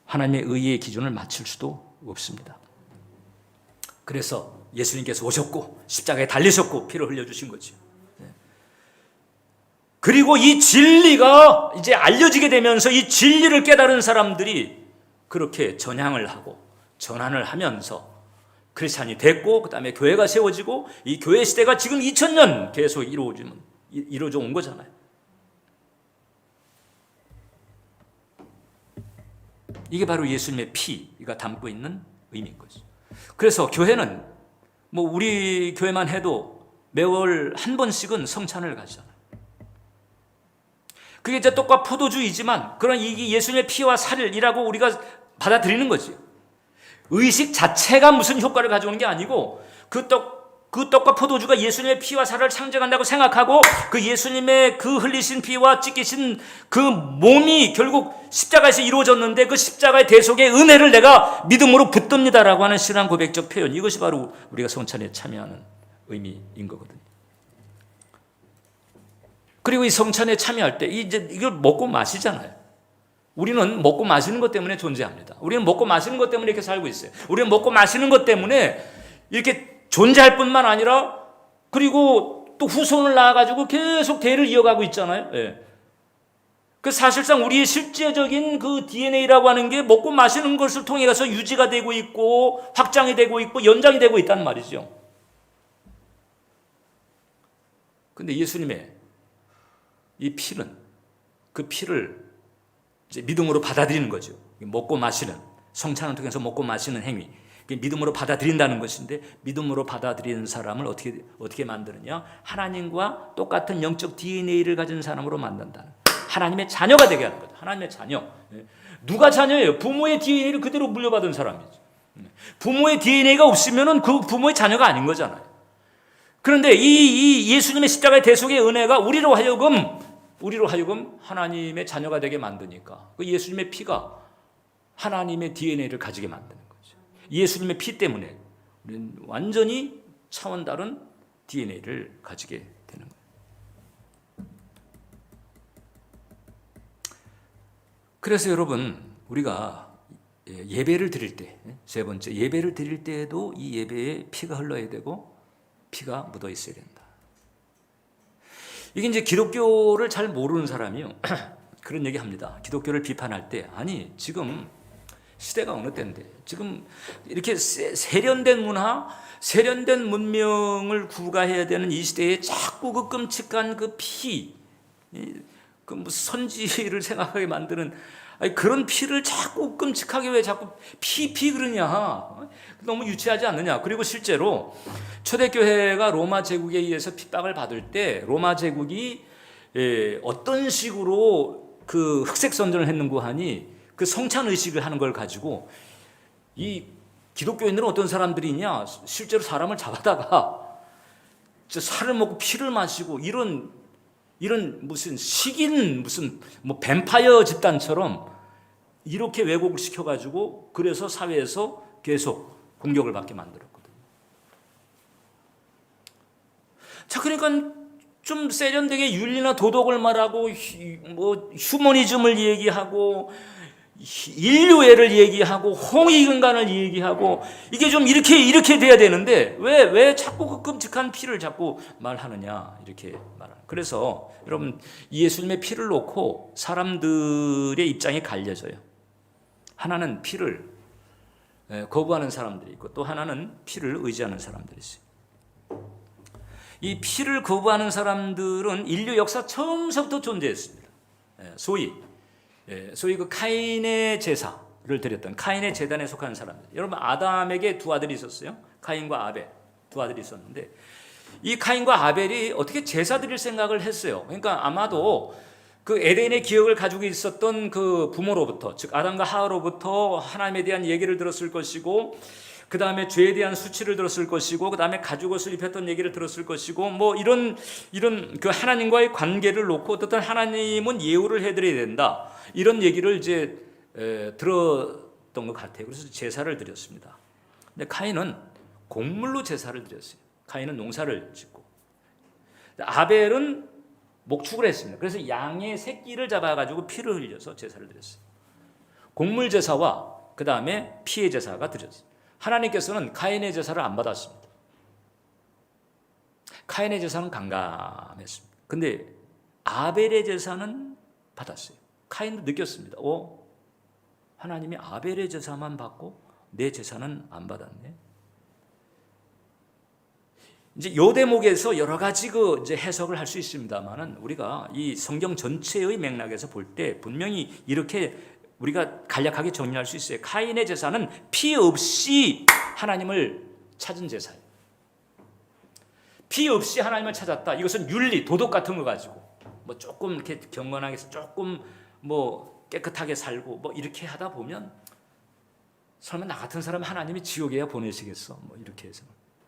하나님의 의의 기준을 맞출 수도 없습니다. 그래서 예수님께서 오셨고 십자가에 달리셨고 피를 흘려주신 거죠. 그리고 이 진리가 이제 알려지게 되면서 이 진리를 깨달은 사람들이 그렇게 전향을 하고 전환을 하면서 크리스찬이 됐고 그다음에 교회가 세워지고 이 교회 시대가 지금 2000년 계속 이루어져 온 거잖아요. 이게 바로 예수님의 피가 담고 있는 의미인 거죠. 그래서 교회는 뭐 우리 교회만 해도 매월 한 번씩은 성찬을 가잖아요. 그게 이제 떡과 포도주이지만 그런 이 예수님의 피와 살이라고 우리가 받아들이는 거지. 의식 자체가 무슨 효과를 가져오는 게 아니고 그 떡과 포도주가 예수님의 피와 살을 상징한다고 생각하고 그 예수님의 그 흘리신 피와 찢기신 그 몸이 결국 십자가에서 이루어졌는데 그 십자가의 대속의 은혜를 내가 믿음으로 붙듭니다라고 하는 신앙 고백적 표현, 이것이 바로 우리가 성찬에 참여하는 의미인 거거든요. 그리고 이 성찬에 참여할 때 이제 이걸 먹고 마시잖아요. 우리는 먹고 마시는 것 때문에 존재합니다. 우리는 먹고 마시는 것 때문에 이렇게 살고 있어요. 우리는 먹고 마시는 것 때문에 이렇게 존재할 뿐만 아니라 그리고 또 후손을 낳아가지고 계속 대를 이어가고 있잖아요. 예. 그 사실상 우리의 실제적인 그 DNA라고 하는 게 먹고 마시는 것을 통해 가서 유지가 되고 있고 확장이 되고 있고 연장이 되고 있다는 말이죠. 근데 예수님의 이 피는 그 피를 이제 믿음으로 받아들이는 거죠. 먹고 마시는, 성찬을 통해서 먹고 마시는 행위, 믿음으로 받아들인다는 것인데, 믿음으로 받아들이는 사람을 어떻게 만드느냐? 하나님과 똑같은 영적 DNA를 가진 사람으로 만든다는, 하나님의 자녀가 되게 하는 거죠. 하나님의 자녀. 누가 자녀예요? 부모의 DNA를 그대로 물려받은 사람이죠. 부모의 DNA가 없으면은 그 부모의 자녀가 아닌 거잖아요. 그런데 이 예수님의 십자가의 대속의 은혜가 우리로 하여금 하나님의 자녀가 되게 만드니까 그 예수님의 피가 하나님의 DNA를 가지게 만드는 거죠. 예수님의 피 때문에 우리는 완전히 차원 다른 DNA를 가지게 되는 거예요. 그래서 여러분, 우리가 예배를 드릴 때, 세 번째, 예배를 드릴 때에도 이 예배에 피가 흘러야 되고 피가 묻어 있어야 된다. 이게 이제 기독교를 잘 모르는 사람이요. 그런 얘기 합니다. 기독교를 비판할 때, 아니, 지금 시대가 어느 때인데, 지금 이렇게 세련된 문화, 세련된 문명을 구가해야 되는 이 시대에 자꾸 그 끔찍한 그 피, 그 선지를 생각하게 만드는, 아니, 그런 피를 자꾸 끔찍하게 왜 자꾸 피 그러냐? 너무 유치하지 않느냐? 그리고 실제로 초대교회가 로마 제국에 의해서 핍박을 받을 때 로마 제국이 어떤 식으로 그 흑색 선전을 했는고 하니 그 성찬 의식을 하는 걸 가지고 이 기독교인들은 어떤 사람들이냐? 실제로 사람을 잡아다가 살을 먹고 피를 마시고 이런 무슨 식인 무슨 뭐 뱀파이어 집단처럼 이렇게 왜곡을 시켜가지고 그래서 사회에서 계속 공격을 받게 만들었거든요. 자, 그러니까 좀 세련되게 윤리나 도덕을 말하고 뭐 휴머니즘을 얘기하고 인류애를 얘기하고 홍익인간을 얘기하고 이게 좀 이렇게 돼야 되는데 왜 자꾸 그 끔찍한 피를 자꾸 말하느냐 이렇게 말하는. 그래서 여러분, 예수님의 피를 놓고 사람들의 입장이 갈려져요. 하나는 피를 거부하는 사람들이 있고 또 하나는 피를 의지하는 사람들이 있어요. 이 피를 거부하는 사람들은 인류 역사 처음서부터 존재했습니다. 소위 그 카인의 제사를 드렸던 카인의 제단에 속하는 사람들. 여러분, 아담에게 두 아들이 있었어요. 카인과 아벨 두 아들이 있었는데 이 카인과 아벨이 어떻게 제사 드릴 생각을 했어요. 그러니까 아마도 그 에덴의 기억을 가지고 있었던 그 부모로부터, 즉 아담과 하와로부터 하나님에 대한 얘기를 들었을 것이고, 그 다음에 죄에 대한 수치를 들었을 것이고, 그 다음에 가죽옷을 입혔던 얘기를 들었을 것이고, 뭐 이런 그 하나님과의 관계를 놓고 어떤 하나님은 예우를 해드려야 된다, 이런 얘기를 이제 들었던 것 같아요. 그래서 제사를 드렸습니다. 근데 카인은 곡물로 제사를 드렸어요. 카인은 농사를 짓고, 아벨은 목축을 했습니다. 그래서 양의 새끼를 잡아가지고 피를 흘려서 제사를 드렸어요. 곡물 제사와 그 다음에 피의 제사가 드렸어요. 하나님께서는 카인의 제사를 안 받았습니다. 카인의 제사는 강감했습니다. 근데 아벨의 제사는 받았어요. 카인도 느꼈습니다. 하나님이 아벨의 제사만 받고 내 제사는 안 받았네. 이제 요 대목에서 여러 가지 그 이제 해석을 할 수 있습니다만은 우리가 이 성경 전체의 맥락에서 볼 때 분명히 이렇게 우리가 간략하게 정리할 수 있어요. 카인의 제사는 피 없이 하나님을 찾은 제사예요. 피 없이 하나님을 찾았다. 이것은 윤리, 도덕 같은 거 가지고 뭐 조금 이렇게 경건하게 해서 조금 뭐 깨끗하게 살고 뭐 이렇게 하다 보면 설마 나 같은 사람 하나님이 지옥에야 보내시겠어? 뭐 이렇게 해서.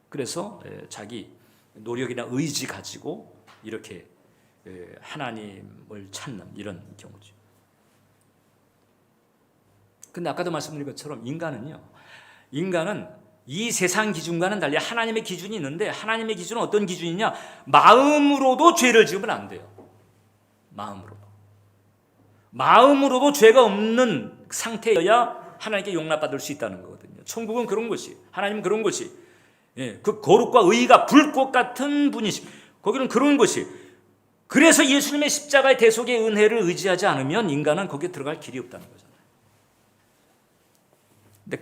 그래서 자기 노력이나 의지 가지고 이렇게 하나님을 찾는 이런 경우죠. 근데 아까도 말씀드린 것처럼 인간은 이 세상 기준과는 달리 하나님의 기준이 있는데 하나님의 기준은 어떤 기준이냐? 마음으로도 죄를 지으면 안 돼요. 마음으로도 죄가 없는 상태여야 하나님께 용납받을 수 있다는 거거든요. 천국은 그런 것이, 하나님은 그런 것이, 그 거룩과 의가 불꽃 같은 분이시. 거기는 그런 것이. 그래서 예수님의 십자가의 대속의 은혜를 의지하지 않으면 인간은 거기에 들어갈 길이 없다는 거잖아요. 근데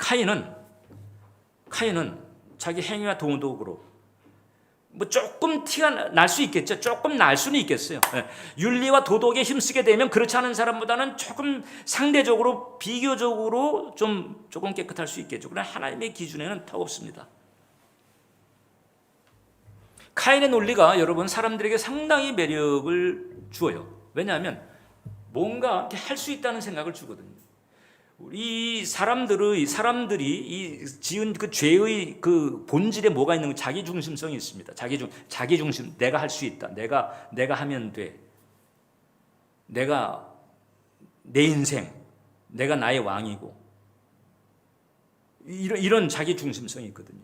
카인은 자기 행위와 도덕으로 뭐 조금 티가 날 수 있겠죠. 조금 날 수는 있겠어요. 윤리와 도덕에 힘쓰게 되면 그렇지 않은 사람보다는 조금 상대적으로 비교적으로 조금 깨끗할 수 있겠죠. 그러나 하나님의 기준에는 턱없습니다. 카인의 논리가 여러분 사람들에게 상당히 매력을 주어요. 왜냐하면 뭔가 할 수 있다는 생각을 주거든요. 우리 사람들이 이 지은 그 죄의 그 본질에 뭐가 있는 건 자기 중심성이 있습니다. 자기 중심, 내가 할 수 있다. 내가 하면 돼. 내가 내 인생, 내가 나의 왕이고 이런 자기 중심성이 있거든요.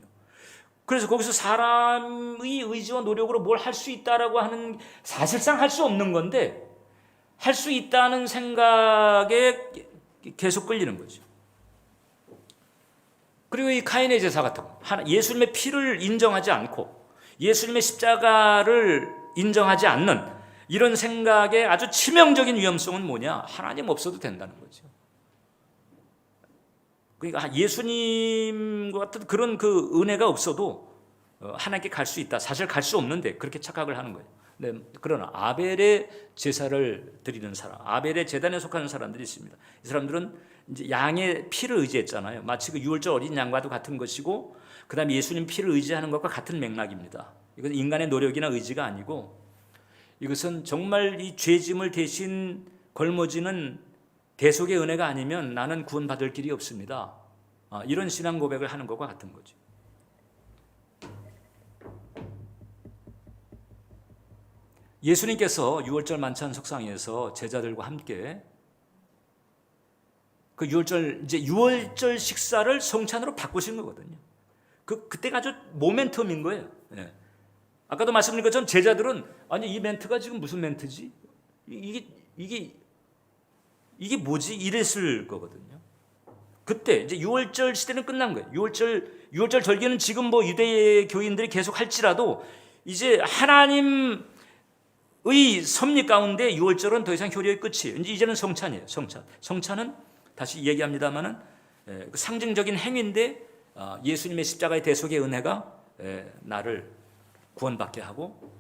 그래서 거기서 사람의 의지와 노력으로 뭘 할 수 있다라고 하는 사실상 할 수 없는 건데 할 수 있다는 생각에 계속 끌리는 거죠. 그리고 이 카인의 제사 같은 거, 예수님의 피를 인정하지 않고 예수님의 십자가를 인정하지 않는 이런 생각의 아주 치명적인 위험성은 뭐냐? 하나님 없어도 된다는 거죠. 그러니까 예수님과 같은 그런 그 은혜가 없어도 하나님께 갈 수 있다. 사실 갈 수 없는데 그렇게 착각을 하는 거예요. 네, 그러나 아벨의 제사를 드리는 사람, 아벨의 제단에 속하는 사람들이 있습니다. 이 사람들은 이제 양의 피를 의지했잖아요. 마치 그 유월절 어린 양과도 같은 것이고, 그다음에 예수님 피를 의지하는 것과 같은 맥락입니다. 이것은 인간의 노력이나 의지가 아니고, 이것은 정말 이 죄짐을 대신 걸머지는 대속의 은혜가 아니면 나는 구원받을 길이 없습니다. 이런 신앙 고백을 하는 것과 같은 거죠. 예수님께서 유월절 만찬 석상에서 제자들과 함께 그 유월절 식사를 성찬으로 바꾸신 거거든요. 그때가 아주 모멘텀인 거예요. 아까도 말씀드린 것처럼 제자들은 아니 이 멘트가 지금 무슨 멘트지? 이게 뭐지? 이랬을 거거든요. 그때 이제 유월절 시대는 끝난 거예요. 유월절 절기는 지금 뭐 유대 교인들이 계속 할지라도 이제 하나님의 섭리 가운데 유월절은 더 이상 효력의 끝이에요. 이제는 성찬이에요. 성찬은 다시 얘기합니다만은 상징적인 행위인데 예수님의 십자가의 대속의 은혜가 나를 구원받게 하고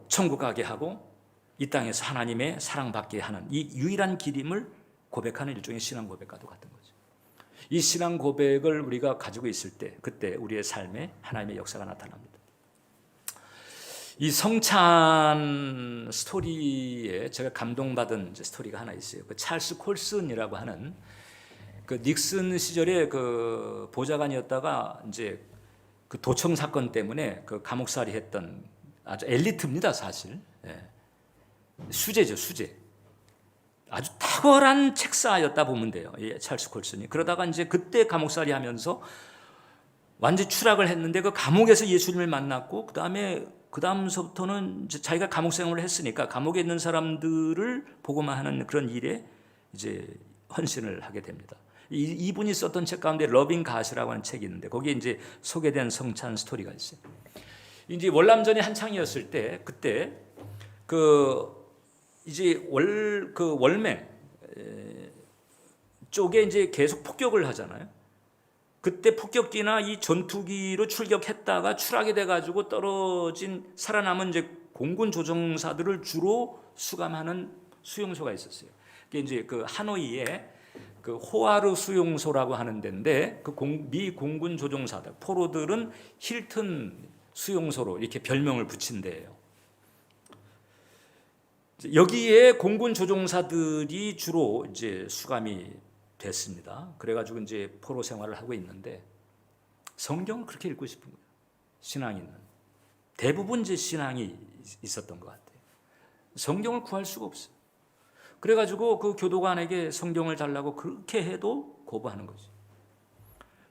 천국 가게 하고 이 땅에서 하나님의 사랑받게 하는 이 유일한 길임을 고백하는 일종의 신앙 고백과도 같은 거죠. 이 신앙 고백을 우리가 가지고 있을 때 그때 우리의 삶에 하나님의 역사가 나타납니다. 이 성찬 스토리에 제가 감동받은 스토리가 하나 있어요. 그 찰스 콜슨이라고 하는 그 닉슨 시절에 그 보좌관이었다가 이제 그 도청 사건 때문에 그 감옥살이 했던 아주 엘리트입니다, 사실. 수재죠, 수재. 아주 탁월한 책사였다 보면 돼요, 이 찰스 콜슨이. 그러다가 이제 그때 감옥살이 하면서 완전 추락을 했는데 그 감옥에서 예수님을 만났고 그다음서부터는 이제 자기가 감옥 생활을 했으니까 감옥에 있는 사람들을 보고만 하는 그런 일에 이제 헌신을 하게 됩니다. 이분이 썼던 책 가운데 러빙 갓이라고 하는 책이 있는데 거기에 이제 소개된 성찬 스토리가 있어요. 이제 월남전이 한창이었을 때 그때 이제 월매 쪽에 이제 계속 폭격을 하잖아요. 그때 폭격기나 이 전투기로 출격했다가 추락이 돼가지고 떨어진 살아남은 이제 공군 조종사들을 주로 수감하는 수용소가 있었어요. 그게 이제 그 하노이에 그 호아르 수용소라고 하는 데인데 그 미 공군 조종사들 포로들은 힐튼 수용소로 이렇게 별명을 붙인 데예요. 여기에 공군 조종사들이 주로 이제 수감이 됐습니다. 그래가지고 이제 포로 생활을 하고 있는데 성경을 그렇게 읽고 싶은 거예요. 신앙이 있는 대부분 이제 신앙이 있었던 것 같아요. 성경을 구할 수가 없어요. 그래가지고 그 교도관에게 성경을 달라고 그렇게 해도 거부하는 거지.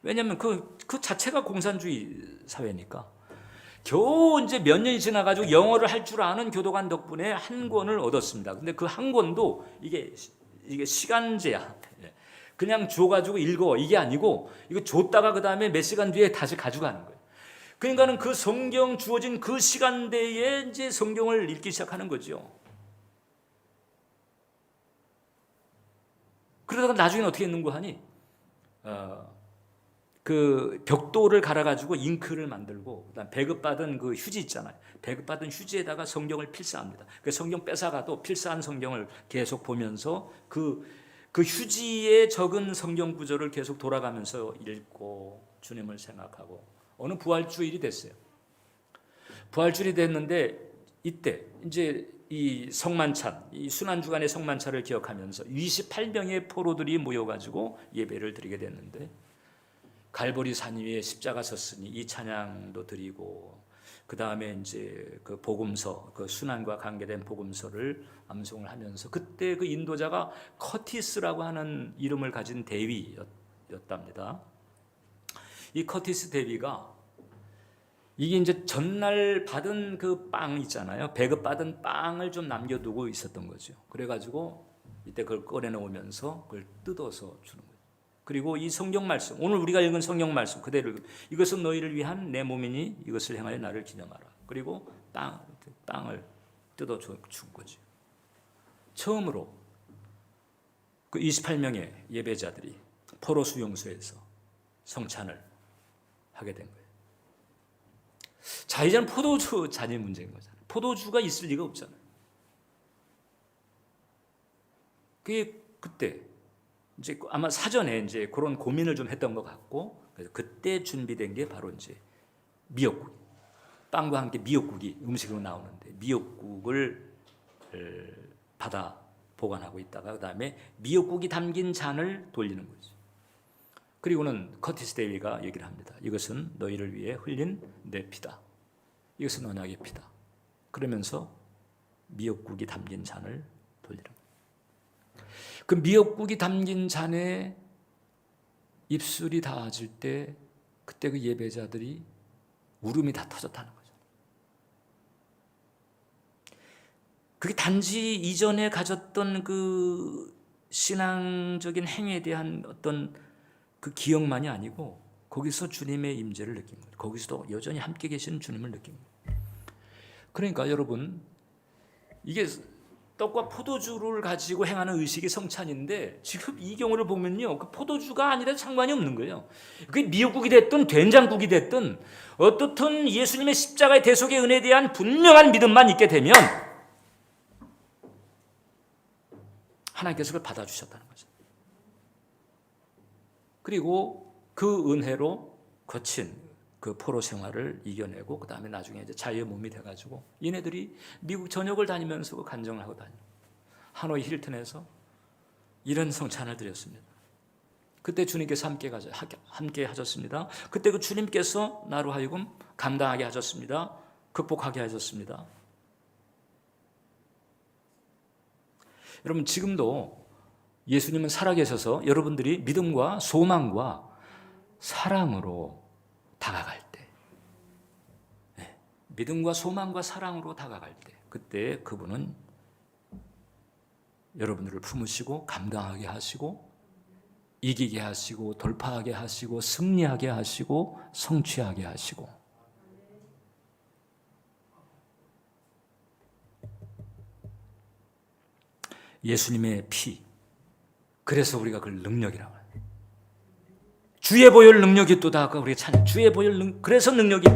왜냐하면 그 자체가 공산주의 사회니까. 겨우 이제 몇 년이 지나가지고 영어를 할 줄 아는 교도관 덕분에 한 권을 얻었습니다. 근데 그 한 권도 이게 시간제야. 그냥 줘가지고 읽어 이게 아니고 이거 줬다가 그 다음에 몇 시간 뒤에 다시 가져가는 거예요. 그러니까는 그 성경 주어진 그 시간대에 이제 성경을 읽기 시작하는 거죠. 그러다가 나중에 어떻게 했는고 하니 그 벽돌을 갈아가지고 잉크를 만들고 그다음 배급받은 그 휴지 있잖아요. 배급받은 휴지에다가 성경을 필사합니다. 그 성경 뺏어가도 필사한 성경을 계속 보면서 그 휴지에 적은 성경 구절을 계속 돌아가면서 읽고 주님을 생각하고 어느 부활주일이 됐어요. 부활주일이 됐는데 이때 이제 이 성만찬, 이 순환주간의 성만찬을 기억하면서 28명의 포로들이 모여가지고 예배를 드리게 됐는데 갈보리 산 위에 십자가 섰으니 이 찬양도 드리고 그 다음에 이제 그 복음서, 그 순환과 관계된 복음서를 암송을 하면서 그때 그 인도자가 커티스라고 하는 이름을 가진 대위였답니다. 이 커티스 대위가 이게 이제 전날 받은 그 빵 있잖아요. 배급받은 빵을 좀 남겨두고 있었던 거죠. 그래가지고 이때 그걸 꺼내놓으면서 그걸 뜯어서 주는 거예요. 그리고 이 성경 말씀, 오늘 우리가 읽은 성경 말씀 그대로 이것은 너희를 위한 내 몸이니 이것을 행하여 나를 기념하라. 그리고 빵을 뜯어 준 거죠. 처음으로 그 28명의 예배자들이 포로 수용소에서 성찬을 하게 된 거예요. 자, 이제는 포도주 잔이 문제인 거잖아요. 포도주가 있을 리가 없잖아요. 그게 그때 이제 아마 사전에 이제 그런 고민을 좀 했던 것 같고, 그래서 그때 준비된 게 바로 이제 미역국, 빵과 함께 미역국이 음식으로 나오는데 미역국을 받아 보관하고 있다가 그 다음에 미역국이 담긴 잔을 돌리는 거죠. 그리고는 커티스 대위가 얘기를 합니다. 이것은 너희를 위해 흘린 내 피다. 이것은 언약의 피다. 그러면서 미역국이 담긴 잔을 돌리는 거예요. 그 미역국이 담긴 잔에 입술이 닿아질 때 그때 그 예배자들이 울음이 다 터졌다는 거죠. 그게 단지 이전에 가졌던 그 신앙적인 행위에 대한 어떤 그 기억만이 아니고 거기서 주님의 임재를 느낀 거예요. 거기서도 여전히 함께 계시는 주님을 느낀 거예요. 그러니까 여러분 이게 떡과 포도주를 가지고 행하는 의식이 성찬인데 지금 이 경우를 보면요, 그 포도주가 아니라 상관이 없는 거예요. 그게 미역국이 됐든 된장국이 됐든 어떻든 예수님의 십자가의 대속의 은혜에 대한 분명한 믿음만 있게 되면 하나님께서 그걸 받아주셨다는 거죠. 그리고 그 은혜로 거친 그 포로 생활을 이겨내고 그 다음에 나중에 이제 자유의 몸이 돼가지고 얘네들이 미국 전역을 다니면서 그 간증을 하고 다니고 하노이 힐튼에서 이런 성찬을 드렸습니다. 그때 주님께서 함께 하셨습니다. 그때 그 주님께서 나로 하여금 감당하게 하셨습니다. 극복하게 하셨습니다. 여러분 지금도 예수님은 살아계셔서 여러분들이 믿음과 소망과 사랑으로 다가갈 때, 믿음과 소망과 사랑으로 다가갈 때 그때 그분은 여러분들을 품으시고 감당하게 하시고 이기게 하시고 돌파하게 하시고 승리하게 하시고 성취하게 하시고 예수님의 피, 그래서 우리가 그걸 능력이라고 해요. 주의 보혈 능력이 있도다. 아까 우리가 찬양. 주의 보혈 그래서 능력이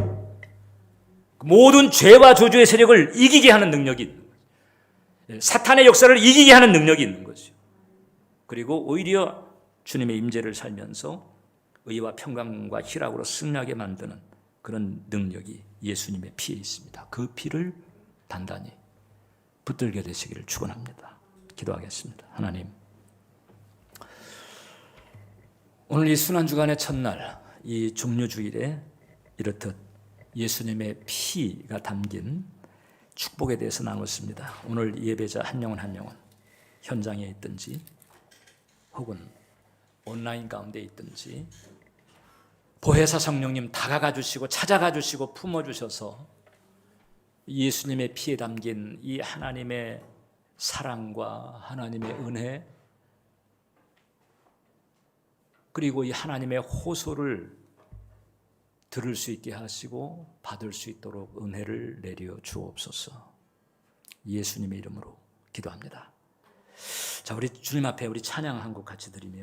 모든 죄와 저주의 세력을 이기게 하는 능력이 있는 거죠. 사탄의 역사를 이기게 하는 능력이 있는 거죠. 그리고 오히려 주님의 임재를 살면서 의와 평강과 희락으로 승리하게 만드는 그런 능력이 예수님의 피에 있습니다. 그 피를 단단히 붙들게 되시기를 축원합니다. 기도하겠습니다. 하나님, 오늘 이 순환주간의 첫날, 이 종료주일에 이렇듯 예수님의 피가 담긴 축복에 대해서 나눴습니다. 오늘 예배자 한 영혼 한 영혼 현장에 있든지 혹은 온라인 가운데 있든지 보혜사 성령님 다가가 주시고 찾아가 주시고 품어주셔서 예수님의 피에 담긴 이 하나님의 사랑과 하나님의 은혜 그리고 이 하나님의 호소를 들을 수 있게 하시고 받을 수 있도록 은혜를 내려 주옵소서. 예수님의 이름으로 기도합니다. 자, 우리 주님 앞에 우리 찬양 한 곡 같이 드리며